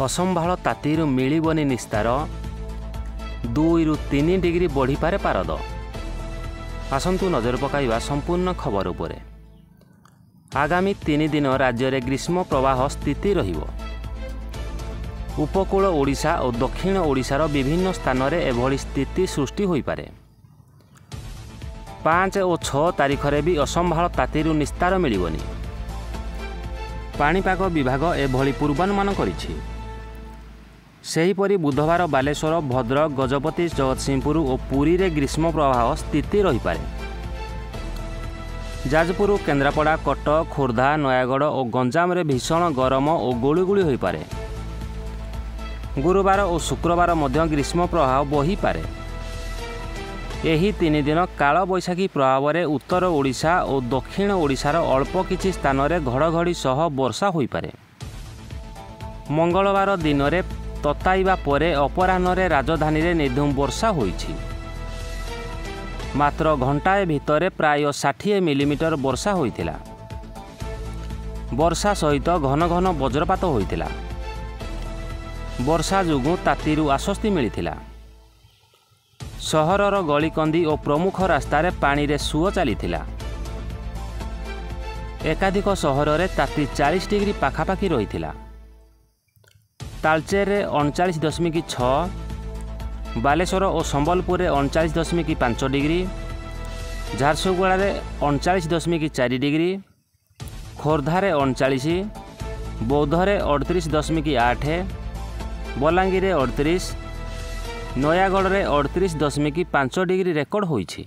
असंभाळ तातीरू मिलिबनी निस्तार 2 ରୁ 3 डिग्री बढ़ीपे पारद। आसंतु नजर पकाइबा संपूर्ण खबर उपरे। आगामी 3 दिन राज्य में ग्रीष्म प्रवाह स्थिति रहिबो। उपकूल ओडिशा और दक्षिण ओडिशार विभिन्न स्थान में एभली स्थिति सृष्टि होई पारे। 5 और 6 तारीख में भी असंभाळ तातीरू निस्तार मिलिबनी। पाणीपाग विभाग एभली पूर्वानुमान करिछि। सेहीपरि बुधवार बालेश्वर, भद्रक, गजपति, जगतसिंहपुर और पुरी रे ग्रीष्म प्रवाह स्थिति रही पारे। जाजपुर, केन्द्रापड़ा, कटक, खोर्धा, नयागढ़ और गंजाम रे भीषण गरम और गुळुगुळी होई पारे। गुरुवार और शुक्रवार मध्य ग्रीष्म प्रवाह बही पारे। एही 3 दिन काल बैशाखी प्रभाव में उत्तर ओडिशा और दक्षिण ओडिशार अल्प किछि स्थान रे घड़घड़ी सह वर्षा होई पारे। मंगलवार दिन में तताइबा परे अपराह्न राजधानी रे निधुम वर्षा होईछि। मात्र घंटाए भितर प्राय 60 मिलीमीटर वर्षा होइथिला। वर्षा सहित घन घन वज्रपात होइथिला। वर्षा जोगु तातीरू आश्वस्ति मिलिथिला। सहरर गलीकंदी और प्रमुख रास्तार पानी रे सुओ चलीथिला। एकाधिक सहर रे ताती 40 डिग्री पाखापाखि रहिथिला। तालचेर 39.6, बालेश्वर और संबलपुर 39.5 डिग्री, झारसुगुड़ा 39.4 डिग्री, खोर्धारे 39, बौद्धरे 38.8, बलांगीर 38, नयागढ़ 38.5 डिग्री रेकर्ड होइछि।